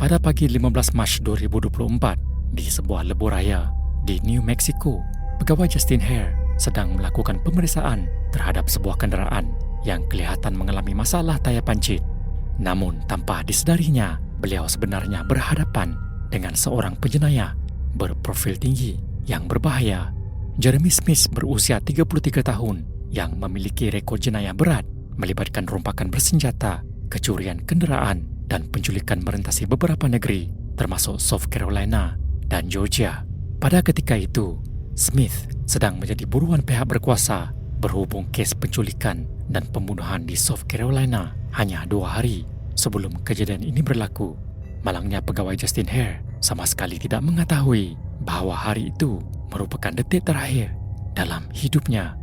Pada pagi 15 Mac 2024, di sebuah lebuh raya di New Mexico, pegawai Justin Hare sedang melakukan pemeriksaan terhadap sebuah kenderaan yang kelihatan mengalami masalah tayar pancit. Namun tanpa disedarinya, beliau sebenarnya berhadapan dengan seorang penjenayah berprofil tinggi yang berbahaya. Jeremy Smith berusia 33 tahun yang memiliki rekod jenayah berat melibatkan rompakan bersenjata, kecurian kenderaan dan penculikan merentasi beberapa negeri termasuk South Carolina dan Georgia. Pada ketika itu, Smith sedang menjadi buruan pihak berkuasa berhubung kes penculikan dan pembunuhan di South Carolina hanya 2 hari sebelum kejadian ini berlaku. Malangnya pegawai Justin Hare sama sekali tidak mengetahui bahawa hari itu merupakan detik terakhir dalam hidupnya.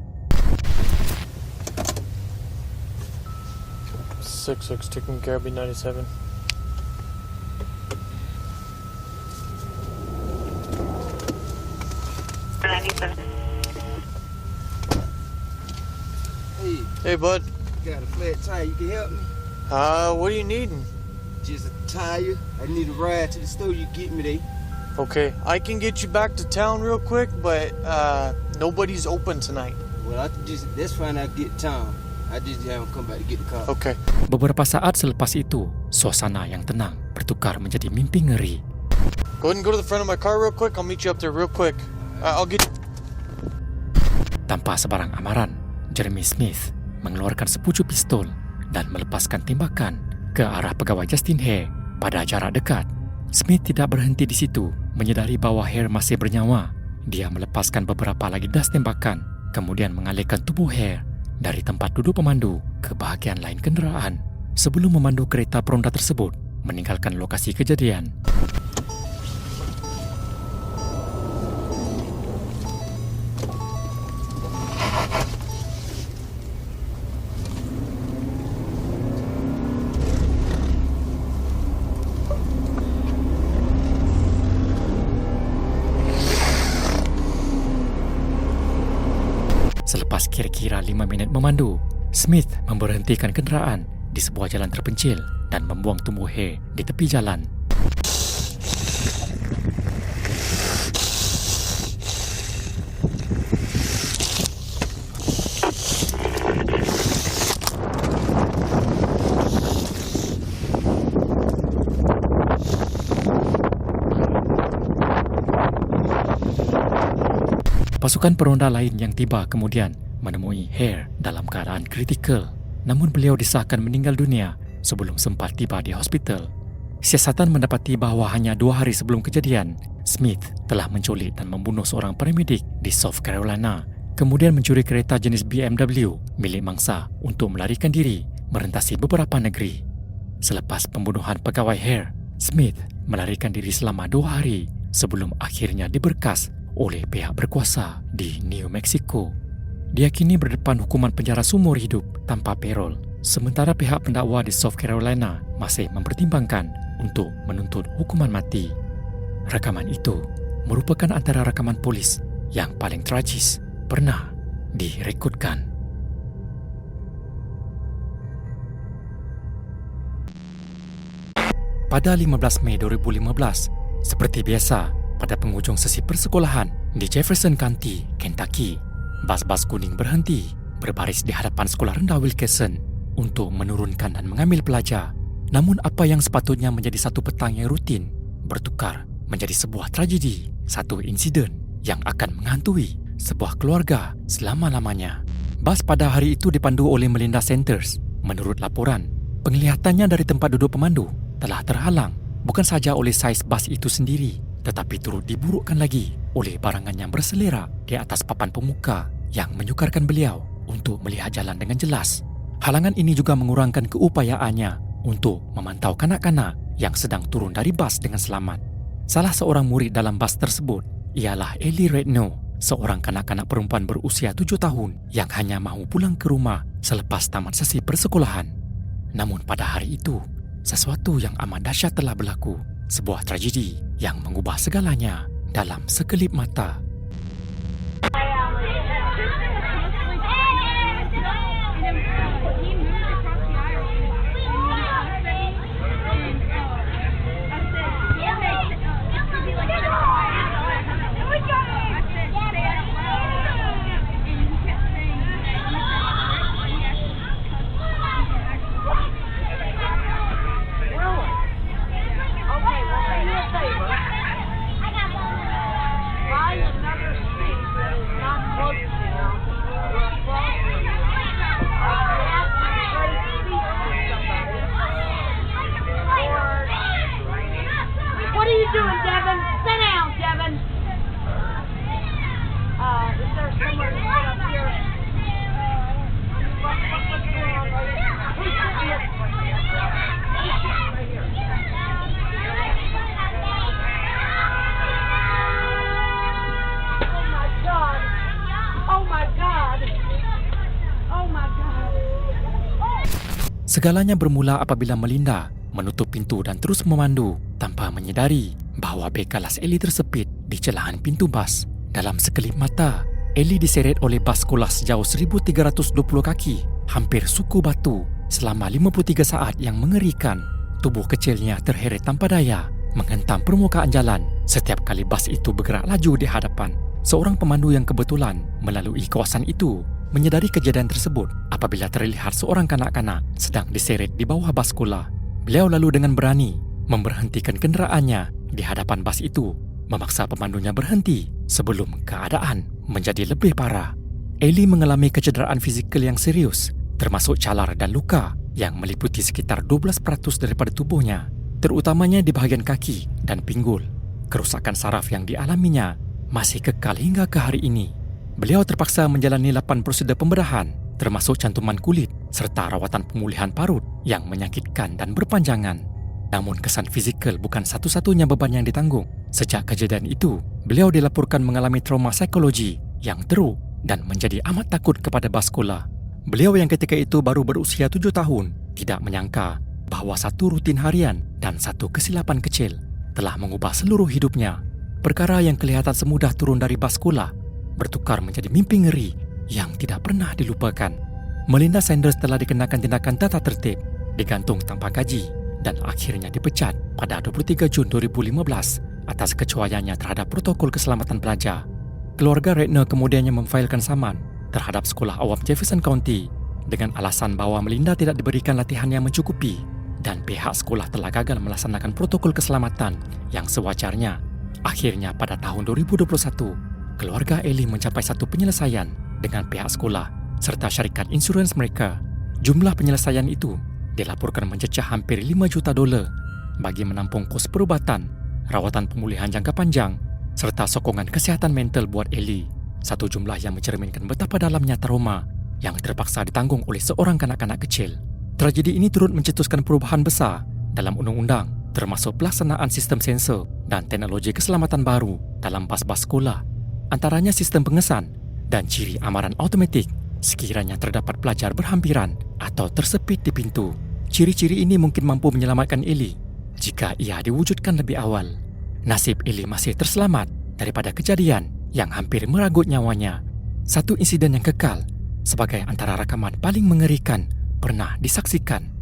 6-6 taking care of B97. Hey, bud. Got a flat tire. You can help me? What are you needing? Just a tire. I need a ride to the store. You get me there. Okay, I can get you back to town real quick, but nobody's open tonight. Well, that's fine. I'll get town. I just haven't come back to get the car. Okay. Beberapa saat selepas itu, suasana yang tenang bertukar menjadi mimpi ngeri. Go ahead and go to the front of my car real quick. I'll meet you up there real quick. I'll get... Tanpa sebarang amaran, Jeremy Smith mengeluarkan sepucuk pistol dan melepaskan tembakan ke arah pegawai Justin Hare pada jarak dekat. Smith tidak berhenti di situ, menyedari bahawa Hare masih bernyawa. Dia melepaskan beberapa lagi das tembakan, kemudian mengalihkan tubuh Hare dari tempat duduk pemandu ke bahagian lain kenderaan sebelum memandu kereta peronda tersebut meninggalkan lokasi kejadian. Selepas kira-kira 5 minit memandu, Smith memberhentikan kenderaan di sebuah jalan terpencil dan membuang tubuh Hare di tepi jalan. Pasukan peronda lain yang tiba kemudian menemui Hare dalam keadaan kritikal, namun beliau disahkan meninggal dunia sebelum sempat tiba di hospital. Siasatan mendapati bahawa hanya 2 hari sebelum kejadian, Smith telah menculik dan membunuh seorang paramedik di South Carolina, kemudian mencuri kereta jenis BMW milik mangsa untuk melarikan diri merentasi beberapa negeri. Selepas pembunuhan pegawai Hare, Smith melarikan diri selama 2 hari sebelum akhirnya diberkas oleh pihak berkuasa di New Mexico. Dia kini berdepan hukuman penjara seumur hidup tanpa parol, sementara pihak pendakwa di South Carolina masih mempertimbangkan untuk menuntut hukuman mati. Rakaman itu merupakan antara rakaman polis yang paling tragis pernah direkodkan. Pada 15 Mei 2015, seperti biasa, pada penghujung sesi persekolahan di Jefferson County, Kentucky, bas-bas kuning berhenti berbaris di hadapan sekolah rendah Wilkerson untuk menurunkan dan mengambil pelajar. Namun apa yang sepatutnya menjadi satu petang yang rutin bertukar menjadi sebuah tragedi, satu insiden yang akan menghantui sebuah keluarga selama-lamanya. Bas pada hari itu dipandu oleh Melinda Sanders. Menurut laporan, penglihatannya dari tempat duduk pemandu telah terhalang bukan saja oleh saiz bas itu sendiri, tetapi turut diburukkan lagi oleh barangan yang berselerak di atas papan pemuka yang menyukarkan beliau untuk melihat jalan dengan jelas. Halangan ini juga mengurangkan keupayaannya untuk memantau kanak-kanak yang sedang turun dari bas dengan selamat. Salah seorang murid dalam bas tersebut ialah Ellie Redno, seorang kanak-kanak perempuan berusia 7 tahun yang hanya mahu pulang ke rumah selepas tamat sesi persekolahan. Namun pada hari itu, sesuatu yang amat dahsyat telah berlaku. Sebuah tragedi yang mengubah segalanya dalam sekelip mata. you doing, Devin? Sit down, Devin. Is there somewhere to sit up here? What's going on right here? Who's sitting here? Right here. Oh my God. Oh my God. Oh my God. Segalanya bermula apabila Melinda menutup pintu dan terus memandu tanpa menyedari bahawa beg galas Ellie tersepit di celahan pintu bas. Dalam sekelip mata, Ellie diseret oleh bas sekolah sejauh 1,320 kaki, hampir suku batu selama 53 saat yang mengerikan. Tubuh kecilnya terheret tanpa daya, menghentam permukaan jalan setiap kali bas itu bergerak laju di hadapan. Seorang pemandu yang kebetulan melalui kawasan itu menyedari kejadian tersebut apabila terlihat seorang kanak-kanak sedang diseret di bawah bas sekolah. Beliau lalu dengan berani memberhentikan kenderaannya di hadapan bas itu, memaksa pemandunya berhenti sebelum keadaan menjadi lebih parah. Ellie mengalami kecederaan fizikal yang serius, termasuk calar dan luka yang meliputi sekitar 12% daripada tubuhnya, terutamanya di bahagian kaki dan pinggul. Kerusakan saraf yang dialaminya masih kekal hingga ke hari ini. Beliau terpaksa menjalani 8 prosedur pembedahan, termasuk cantuman kulit serta rawatan pemulihan parut yang menyakitkan dan berpanjangan. Namun kesan fizikal bukan satu-satunya beban yang ditanggung. Sejak kejadian itu, beliau dilaporkan mengalami trauma psikologi yang teruk dan menjadi amat takut kepada bas sekolah. Beliau yang ketika itu baru berusia 7 tahun tidak menyangka bahawa satu rutin harian dan satu kesilapan kecil telah mengubah seluruh hidupnya. Perkara yang kelihatan semudah turun dari bas sekolah bertukar menjadi mimpi ngeri yang tidak pernah dilupakan. Melinda Sanders telah dikenakan tindakan tata tertib, digantung tanpa gaji dan akhirnya dipecat pada 23 Jun 2015 atas kecuaiannya terhadap protokol keselamatan pelajar. Keluarga Redner kemudiannya memfailkan saman terhadap sekolah awam Jefferson County dengan alasan bahawa Melinda tidak diberikan latihan yang mencukupi dan pihak sekolah telah gagal melaksanakan protokol keselamatan yang sewajarnya. Akhirnya pada tahun 2021, keluarga Ellie mencapai satu penyelesaian dengan pihak sekolah serta syarikat insurans mereka. Jumlah penyelesaian itu dilaporkan mencecah hampir $5 juta bagi menampung kos perubatan, rawatan pemulihan jangka panjang serta sokongan kesihatan mental buat Ellie. Satu jumlah yang mencerminkan betapa dalamnya trauma yang terpaksa ditanggung oleh seorang kanak-kanak kecil. Tragedi ini turut mencetuskan perubahan besar dalam undang-undang, termasuk pelaksanaan sistem sensor dan teknologi keselamatan baru dalam bas-bas sekolah. Antaranya sistem pengesan dan ciri amaran automatik sekiranya terdapat pelajar berhampiran atau tersepit di pintu. Ciri-ciri ini mungkin mampu menyelamatkan Ellie jika ia diwujudkan lebih awal. Nasib Ellie masih terselamat daripada kejadian yang hampir merenggut nyawanya. Satu insiden yang kekal sebagai antara rakaman paling mengerikan pernah disaksikan.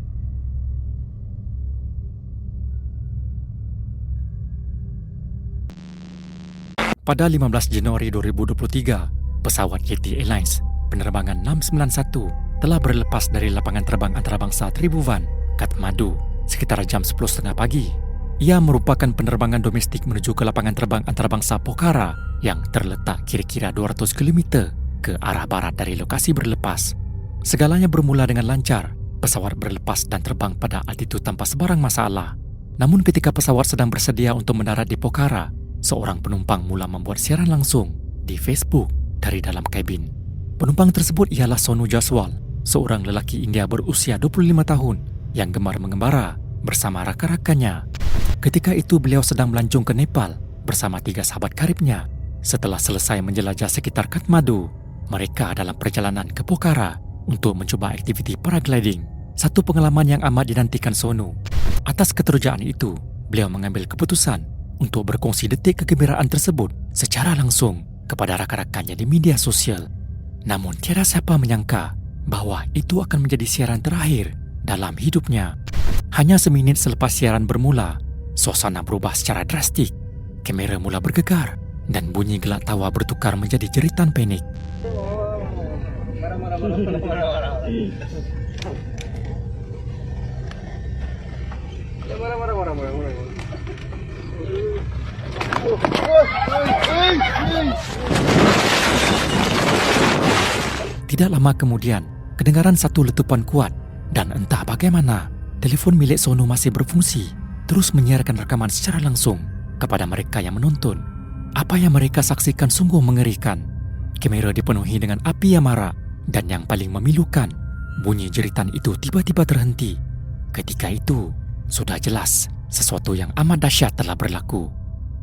Pada 15 Januari 2023, pesawat Yeti Airlines penerbangan 691 telah berlepas dari lapangan terbang antarabangsa Tribhuvan, Kathmandu sekitar jam 10.30 pagi. Ia merupakan penerbangan domestik menuju ke lapangan terbang antarabangsa Pokhara yang terletak kira-kira 200 km ke arah barat dari lokasi berlepas. Segalanya bermula dengan lancar. Pesawat berlepas dan terbang pada altitud tanpa sebarang masalah. Namun ketika pesawat sedang bersedia untuk mendarat di Pokhara, seorang penumpang mula membuat siaran langsung di Facebook dari dalam kabin. Penumpang tersebut ialah Sonu Jaswal, seorang lelaki India berusia 25 tahun yang gemar mengembara bersama rakan-rakannya. Ketika itu beliau sedang melancong ke Nepal bersama 3 sahabat karibnya. Setelah selesai menjelajah sekitar Kathmandu, mereka dalam perjalanan ke Pokhara untuk mencuba aktiviti paragliding, satu pengalaman yang amat dinantikan Sonu. Atas keterujaan itu, beliau mengambil keputusan untuk berkongsi detik kegembiraan tersebut secara langsung kepada rakan-rakannya di media sosial. Namun tiada siapa menyangka bahawa itu akan menjadi siaran terakhir dalam hidupnya. Hanya seminit selepas siaran bermula, suasana berubah secara drastik. Kamera mula bergegar dan bunyi gelak tawa bertukar menjadi jeritan panik. Tidak lama kemudian, kedengaran satu letupan kuat dan entah bagaimana, telefon milik Sonu masih berfungsi, terus menyiarkan rekaman secara langsung. kepada mereka yang menonton. Apa yang mereka saksikan sungguh mengerikan. Kamera dipenuhi dengan api yang marak dan yang paling memilukan, bunyi jeritan itu tiba-tiba terhenti. Ketika itu, sudah jelas sesuatu yang amat dahsyat telah berlaku.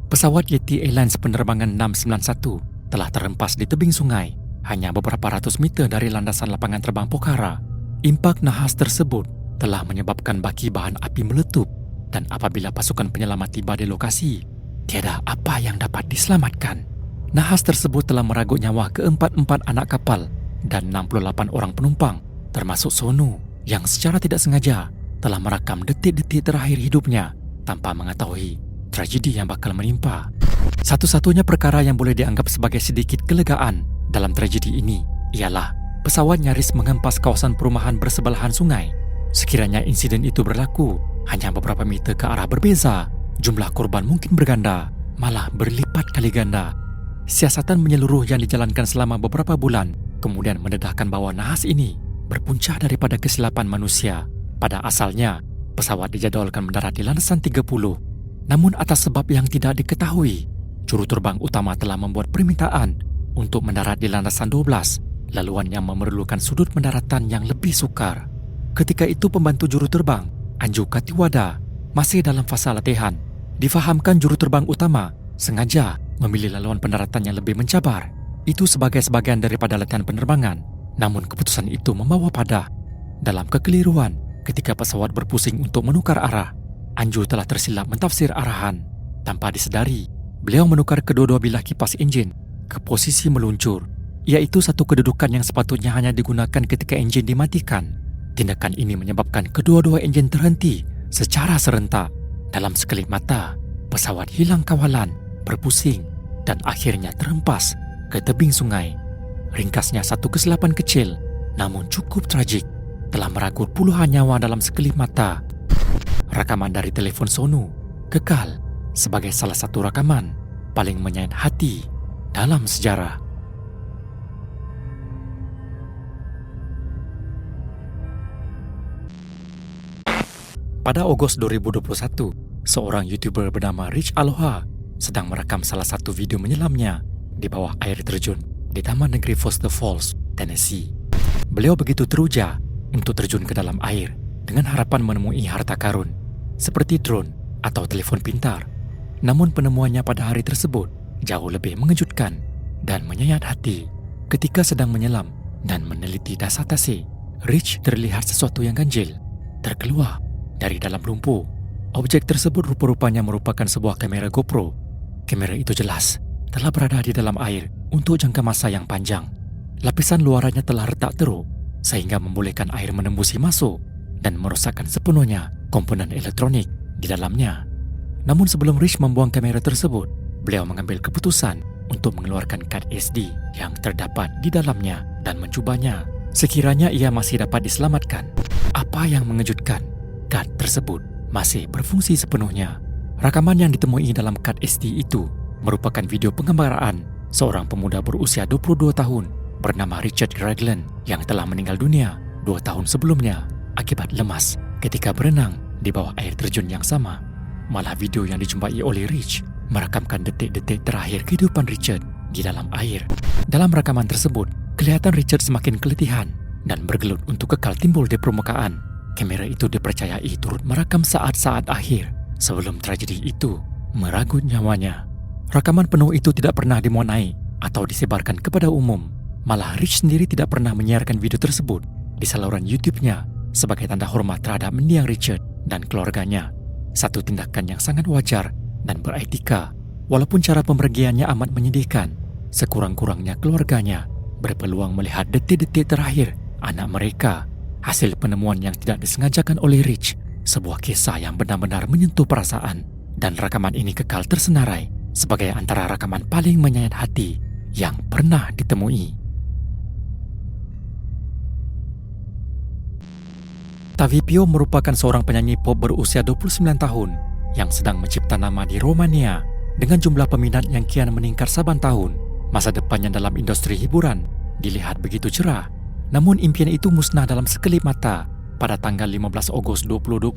Pesawat Yeti Airlines penerbangan 691 telah terhempas di tebing sungai, hanya beberapa ratus meter dari landasan lapangan terbang Pokhara. Impak nahas tersebut telah menyebabkan baki bahan api meletup, dan apabila pasukan penyelamat tiba di lokasi, tiada apa yang dapat diselamatkan. Nahas tersebut telah meragut nyawa keempat-empat anak kapal dan 68 orang penumpang, termasuk Sonu yang secara tidak sengaja telah merakam detik-detik terakhir hidupnya tanpa mengetahui tragedi yang bakal menimpa. Satu-satunya perkara yang boleh dianggap sebagai sedikit kelegaan dalam tragedi ini ialah pesawat nyaris menghempas kawasan perumahan bersebelahan sungai. Sekiranya insiden itu berlaku hanya beberapa meter ke arah berbeza, jumlah korban mungkin berganda, malah berlipat kali ganda. Siasatan menyeluruh yang dijalankan selama beberapa bulan kemudian mendedahkan bahawa nahas ini berpunca daripada kesilapan manusia. Pada asalnya, pesawat dijadualkan mendarat di landasan 30. Namun atas sebab yang tidak diketahui, juruterbang utama telah membuat permintaan untuk mendarat di landasan 12, laluan yang memerlukan sudut pendaratan yang lebih sukar. Ketika itu pembantu juruterbang, Anju Katiwada, masih dalam fasa latihan. Difahamkan juruterbang utama sengaja memilih laluan pendaratan yang lebih mencabar. Itu sebagai sebahagian daripada latihan penerbangan. Namun keputusan itu membawa pada dalam kekeliruan ketika pesawat berpusing untuk menukar arah. Anju telah tersilap mentafsir arahan. Tanpa disedari, beliau menukar kedua-dua bilah kipas enjin ke posisi meluncur, iaitu satu kedudukan yang sepatutnya hanya digunakan ketika enjin dimatikan. Tindakan ini menyebabkan kedua-dua enjin terhenti secara serentak. Dalam sekelip mata, pesawat hilang kawalan, berpusing dan akhirnya terhempas ke tebing sungai. Ringkasnya, satu kesilapan kecil namun cukup tragik telah meragut puluhan nyawa dalam sekelip mata. Rakaman dari telefon Sonu kekal sebagai salah satu rakaman paling menyayat hati dalam sejarah. Pada Ogos 2021, seorang YouTuber bernama Rich Aloha sedang merekam salah satu video menyelamnya di bawah air terjun di Taman Negeri Foster Falls, Tennessee. Beliau begitu teruja untuk terjun ke dalam air dengan harapan menemui harta karun seperti drone atau telefon pintar. Namun penemuannya pada hari tersebut jauh lebih mengejutkan dan menyayat hati. Ketika sedang menyelam dan meneliti dasar tasik, Rich terlihat sesuatu yang ganjil terkeluar dari dalam lumpur. Objek tersebut rupa-rupanya merupakan sebuah kamera GoPro. Kamera itu jelas telah berada di dalam air untuk jangka masa yang panjang. Lapisan luarannya telah retak teruk sehingga membolehkan air menembusi masuk dan merosakkan sepenuhnya komponen elektronik di dalamnya. Namun sebelum Rich membuang kamera tersebut, beliau mengambil keputusan untuk mengeluarkan kad SD yang terdapat di dalamnya dan mencubanya sekiranya ia masih dapat diselamatkan. Apa yang mengejutkan, kad tersebut masih berfungsi sepenuhnya. Rakaman yang ditemui dalam kad SD itu merupakan video penggambaraan seorang pemuda berusia 22 tahun bernama Richard Ragland yang telah meninggal dunia 2 tahun sebelumnya akibat lemas ketika berenang di bawah air terjun yang sama. Malah video yang dijumpai oleh Rich merakamkan detik-detik terakhir kehidupan Richard di dalam air. Dalam rakaman tersebut, kelihatan Richard semakin keletihan dan bergelut untuk kekal timbul di permukaan. Kamera itu dipercayai turut merakam saat-saat akhir sebelum tragedi itu meragut nyawanya. Rakaman penuh itu tidak pernah dimuat naik atau disebarkan kepada umum. Malah Rich sendiri tidak pernah menyiarkan video tersebut di saluran YouTube-nya sebagai tanda hormat terhadap mendiang Richard dan keluarganya. Satu tindakan yang sangat wajar dan beretika. Walaupun cara pembergiannya amat menyedihkan, sekurang-kurangnya keluarganya berpeluang melihat detik-detik terakhir anak mereka. Hasil penemuan yang tidak disengajakan oleh Rich, sebuah kisah yang benar-benar menyentuh perasaan, dan rakaman ini kekal tersenarai sebagai antara rakaman paling menyayat hati yang pernah ditemui. Tavi Pio merupakan seorang penyanyi pop berusia 29 tahun yang sedang mencipta nama di Romania dengan jumlah peminat yang kian meningkat saban tahun. Masa depannya dalam industri hiburan dilihat begitu cerah. Namun impian itu musnah dalam sekelip mata pada tanggal 15 Ogos 2020.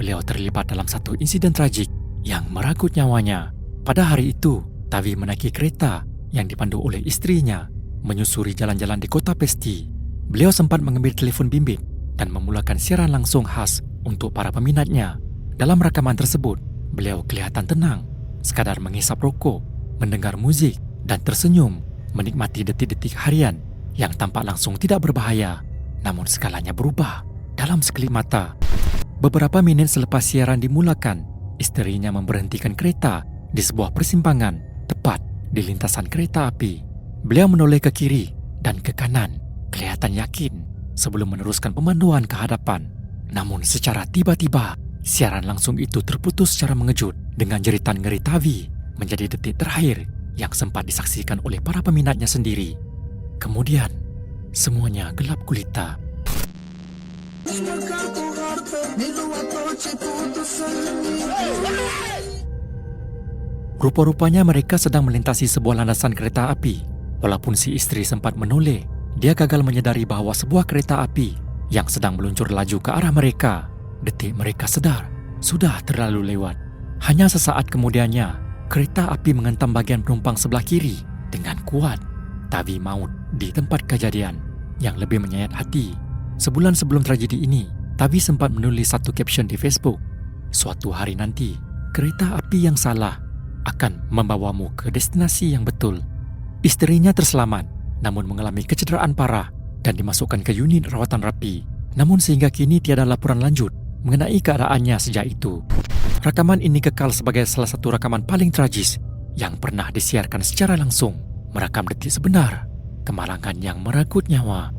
Beliau terlibat dalam satu insiden tragik yang merenggut nyawanya. Pada hari itu, Tavi menaiki kereta yang dipandu oleh istrinya menyusuri jalan-jalan di kota Pesti. Beliau sempat mengambil telefon bimbit dan memulakan siaran langsung khas untuk para peminatnya. Dalam rakaman tersebut, beliau kelihatan tenang, sekadar mengisap rokok, mendengar muzik dan tersenyum, menikmati detik-detik harian yang tampak langsung tidak berbahaya. Namun segalanya berubah dalam sekelip mata. Beberapa minit selepas siaran dimulakan, isterinya memberhentikan kereta di sebuah persimpangan tepat di lintasan kereta api. Beliau menoleh ke kiri dan ke kanan, kelihatan yakin sebelum meneruskan pemanduan ke hadapan. Namun secara tiba-tiba, siaran langsung itu terputus secara mengejut dengan jeritan ngeri Tavi menjadi detik terakhir yang sempat disaksikan oleh para peminatnya sendiri. Kemudian, semuanya gelap gulita. Rupa-rupanya mereka sedang melintasi sebuah landasan kereta api. Walaupun si istri sempat menoleh, dia gagal menyadari bahawa sebuah kereta api yang sedang meluncur laju ke arah mereka. Detik mereka sedar, sudah terlalu lewat. Hanya sesaat kemudiannya, kereta api menghantam bagian penumpang sebelah kiri dengan kuat. Tavi maut di tempat kejadian. Yang lebih menyayat hati, sebulan sebelum tragedi ini, Tavi sempat menulis satu caption di Facebook. Suatu hari nanti, kereta api yang salah akan membawamu ke destinasi yang betul. Isterinya terselamat, namun mengalami kecederaan parah dan dimasukkan ke unit rawatan rapi. Namun sehingga kini tiada laporan lanjut mengenai keadaannya sejak itu. Rakaman ini kekal sebagai salah satu rakaman paling tragis yang pernah disiarkan secara langsung, merakam detik sebenar kemalangan yang merenggut nyawa.